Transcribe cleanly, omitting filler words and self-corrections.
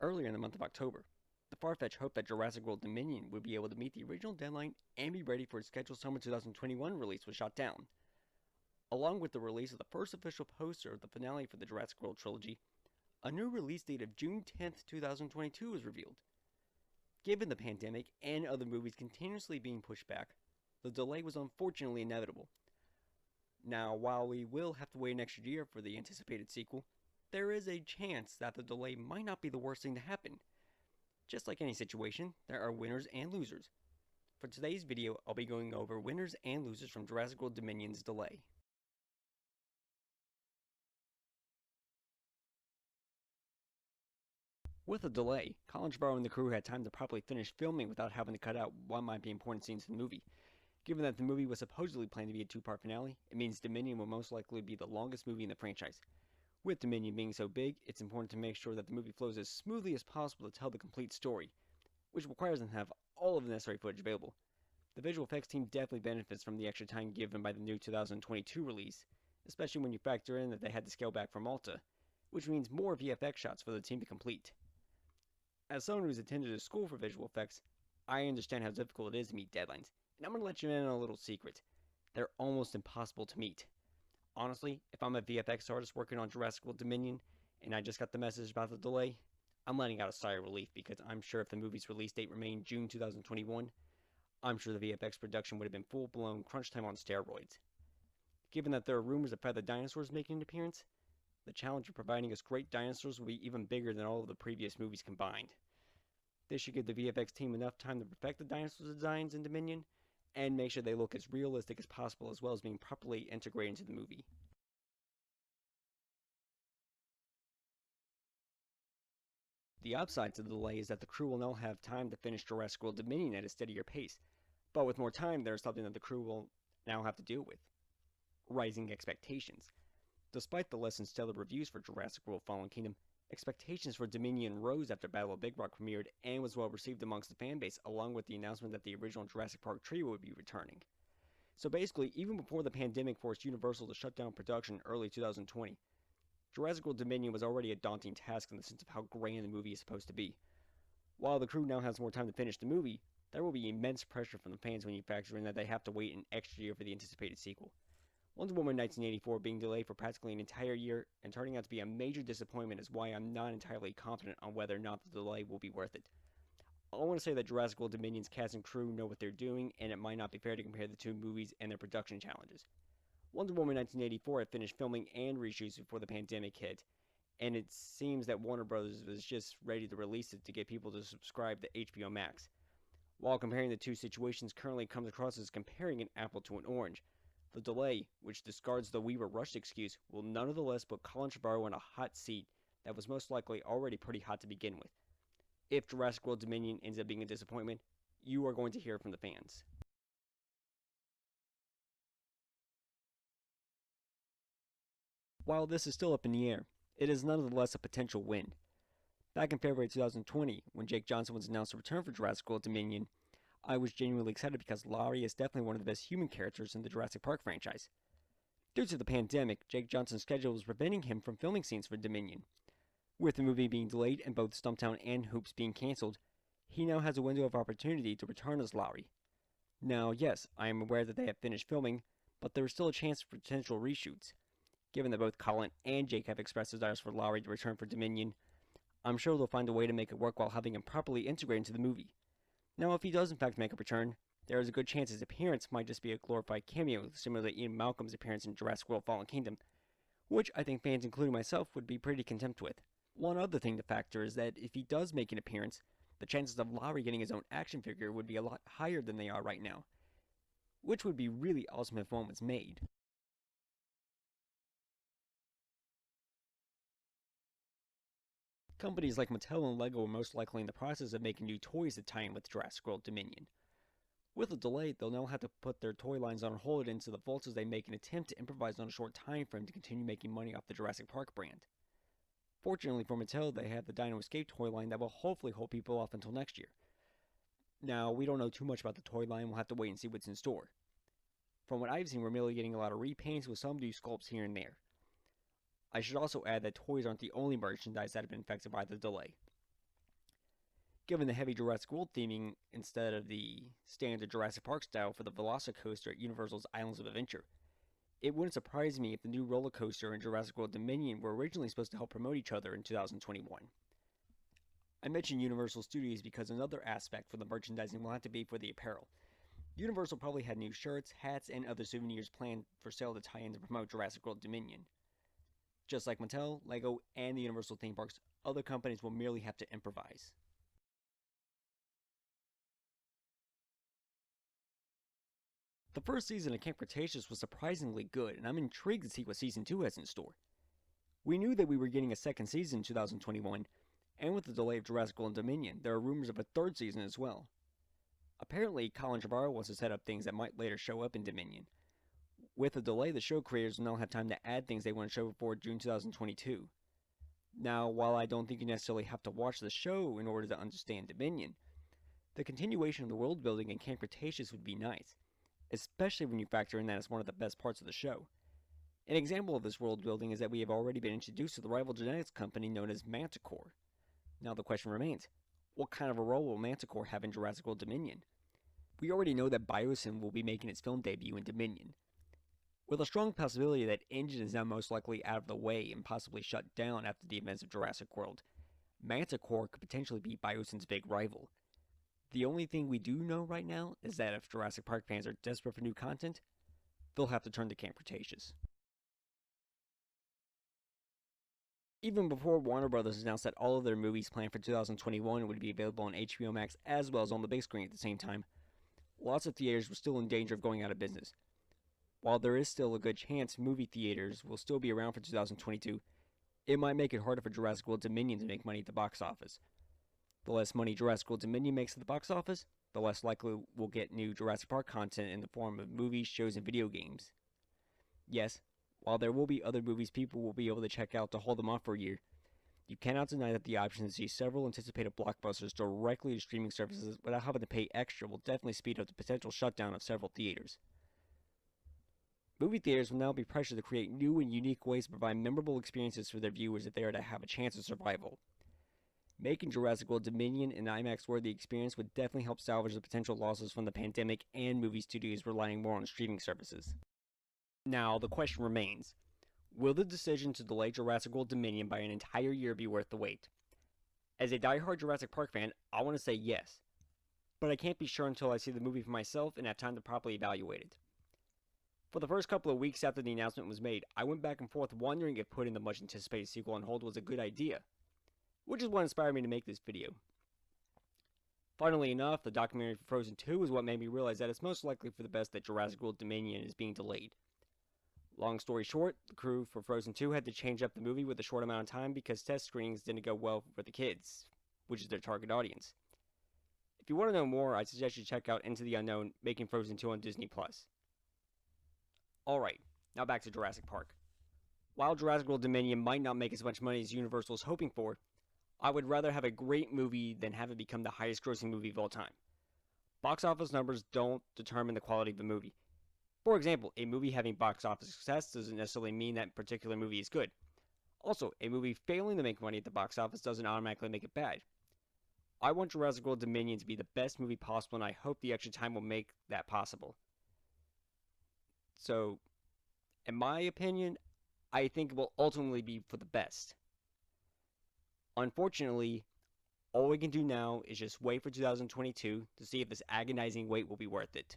Earlier in the month of October, the far-fetched hope that Jurassic World Dominion would be able to meet the original deadline and be ready for its scheduled summer 2021 release was shot down. Along with the release of the first official poster of the finale for the Jurassic World trilogy, a new release date of June 10th, 2022 was revealed. Given the pandemic and other movies continuously being pushed back, the delay was unfortunately inevitable. Now, while we will have to wait an extra year for the anticipated sequel, there is a chance that the delay might not be the worst thing to happen. Just like any situation, there are winners and losers. For today's video, I'll be going over winners and losers from Jurassic World Dominion's delay. With a delay, Colin Trevorrow and the crew had time to properly finish filming without having to cut out what might be important scenes in the movie. Given that the movie was supposedly planned to be a two-part finale, it means Dominion will most likely be the longest movie in the franchise. With Dominion being so big, it's important to make sure that the movie flows as smoothly as possible to tell the complete story, which requires them to have all of the necessary footage available. The visual effects team definitely benefits from the extra time given by the new 2022 release, especially when you factor in that they had to scale back from Malta, which means more VFX shots for the team to complete. As someone who's attended a school for visual effects, I understand how difficult it is to meet deadlines, and I'm going to let you in on a little secret. They're almost impossible to meet. Honestly, if I'm a VFX artist working on Jurassic World Dominion, and I just got the message about the delay, I'm letting out a sigh of relief because I'm sure if the movie's release date remained June 2021, I'm sure the VFX production would have been full-blown crunch time on steroids. Given that there are rumors of feathered dinosaurs making an appearance, the challenge of providing us great dinosaurs will be even bigger than all of the previous movies combined. This should give the VFX team enough time to perfect the dinosaur designs in Dominion, and make sure they look as realistic as possible as well as being properly integrated into the movie. The upside to the delay is that the crew will now have time to finish Jurassic World Dominion at a steadier pace, but with more time there is something that the crew will now have to deal with: rising expectations. Despite the less than stellar reviews for Jurassic World Fallen Kingdom, expectations for Dominion rose after Battle of Big Rock premiered and was well received amongst the fanbase, along with the announcement that the original Jurassic Park trio would be returning. So basically, even before the pandemic forced Universal to shut down production in early 2020, Jurassic World Dominion was already a daunting task in the sense of how grand the movie is supposed to be. While the crew now has more time to finish the movie, there will be immense pressure from the fans when you factor in that they have to wait an extra year for the anticipated sequel. Wonder Woman 1984 being delayed for practically an entire year and turning out to be a major disappointment is why I'm not entirely confident on whether or not the delay will be worth it. I want to say that Jurassic World Dominion's cast and crew know what they're doing, and it might not be fair to compare the two movies and their production challenges. Wonder Woman 1984 had finished filming and reshoots before the pandemic hit, and it seems that Warner Bros. Was just ready to release it to get people to subscribe to HBO Max. While comparing the two situations currently comes across as comparing an apple to an orange, the delay, which discards the "we were rushed" excuse, will nonetheless put Colin Trevorrow in a hot seat that was most likely already pretty hot to begin with. If Jurassic World Dominion ends up being a disappointment, you are going to hear from the fans. While this is still up in the air, it is nonetheless a potential win. Back in February 2020, when Jake Johnson was announced to return for Jurassic World Dominion, I was genuinely excited because Laurie is definitely one of the best human characters in the Jurassic Park franchise. Due to the pandemic, Jake Johnson's schedule was preventing him from filming scenes for Dominion. With the movie being delayed and both Stumptown and Hoops being cancelled, he now has a window of opportunity to return as Laurie. Now, yes, I am aware that they have finished filming, but there is still a chance for potential reshoots. Given that both Colin and Jake have expressed desires for Laurie to return for Dominion, I'm sure they'll find a way to make it work while having him properly integrated into the movie. Now, if he does in fact make a return, there is a good chance his appearance might just be a glorified cameo, similar to Ian Malcolm's appearance in Jurassic World Fallen Kingdom, which I think fans, including myself, would be pretty content with. One other thing to factor is that if he does make an appearance, the chances of Laurie getting his own action figure would be a lot higher than they are right now, which would be really awesome if one was made. Companies like Mattel and LEGO are most likely in the process of making new toys to tie in with Jurassic World Dominion. With a delay, they'll now have to put their toy lines on hold until the vaults as they make an attempt to improvise on a short time frame to continue making money off the Jurassic Park brand. Fortunately for Mattel, they have the Dino Escape toy line that will hopefully hold people off until next year. Now, we don't know too much about the toy line, we'll have to wait and see what's in store. From what I've seen, we're merely getting a lot of repaints with some new sculpts here and there. I should also add that toys aren't the only merchandise that have been affected by the delay. given the heavy Jurassic World theming instead of the standard Jurassic Park style for the Velocicoaster at Universal's Islands of Adventure. It wouldn't surprise me if the new roller coaster and Jurassic World Dominion were originally supposed to help promote each other in 2021. I mentioned Universal Studios because another aspect for the merchandising will have to be for the apparel. Universal probably had new shirts, hats, and other souvenirs planned for sale to tie in to promote Jurassic World Dominion. Just like Mattel, Lego, and the Universal theme parks, other companies will merely have to improvise. The first season of Camp Cretaceous was surprisingly good, and I'm intrigued to see what Season 2 has in store. We knew that we were getting a second season in 2021, and with the delay of Jurassic World Dominion, there are rumors of a third season as well. Apparently, Colin Trevorrow wants to set up things that might later show up in Dominion. With the delay, the show creators will now have time to add things they want to show before June 2022. Now, while I don't think you necessarily have to watch the show in order to understand Dominion, the continuation of the world building in Camp Cretaceous would be nice, especially when you factor in that it's one of the best parts of the show. An example of this world building is that we have already been introduced to the rival genetics company known as Manticore. Now the question remains, what kind of a role will Manticore have in Jurassic World Dominion? We already know that Biosyn will be making its film debut in Dominion. With a strong possibility that Engine is now most likely out of the way and possibly shut down after the events of Jurassic World, Manticore could potentially be Biosyn's big rival. The only thing we do know right now is that if Jurassic Park fans are desperate for new content, they'll have to turn to Camp Cretaceous. Even before Warner Bros. Announced that all of their movies planned for 2021 would be available on HBO Max as well as on the big screen at the same time, lots of theaters were still in danger of going out of business. While there is still a good chance movie theaters will still be around for 2022, it might make it harder for Jurassic World Dominion to make money at the box office. The less money Jurassic World Dominion makes at the box office, the less likely we'll get new Jurassic Park content in the form of movies, shows, and video games. Yes, while there will be other movies people will be able to check out to hold them off for a year, you cannot deny that the option to see several anticipated blockbusters directly to streaming services without having to pay extra will definitely speed up the potential shutdown of several theaters. Movie theaters will now be pressured to create new and unique ways to provide memorable experiences for their viewers if they are to have a chance of survival. Making Jurassic World Dominion an IMAX-worthy experience would definitely help salvage the potential losses from the pandemic and movie studios relying more on streaming services. Now, the question remains, will the decision to delay Jurassic World Dominion by an entire year be worth the wait? As a die-hard Jurassic Park fan, I want to say yes, but I can't be sure until I see the movie for myself and have time to properly evaluate it. For the first couple of weeks after the announcement was made, I went back and forth wondering if putting the much anticipated sequel on hold was a good idea, which is what inspired me to make this video. Funnily enough, the documentary for Frozen 2 is what made me realize that it's most likely for the best that Jurassic World Dominion is being delayed. Long story short, the crew for Frozen 2 had to change up the movie with a short amount of time because test screenings didn't go well for the kids, which is their target audience. If you want to know more, I suggest you check out Into the Unknown, Making Frozen 2 on Disney+. Alright, now back to Jurassic Park. While Jurassic World Dominion might not make as much money as Universal is hoping for, I would rather have a great movie than have it become the highest grossing movie of all time. Box office numbers don't determine the quality of the movie. For example, a movie having box office success doesn't necessarily mean that particular movie is good. Also, a movie failing to make money at the box office doesn't automatically make it bad. I want Jurassic World Dominion to be the best movie possible, and I hope the extra time will make that possible. So, in my opinion, I think it will ultimately be for the best. Unfortunately, all we can do now is just wait for 2022 to see if this agonizing wait will be worth it.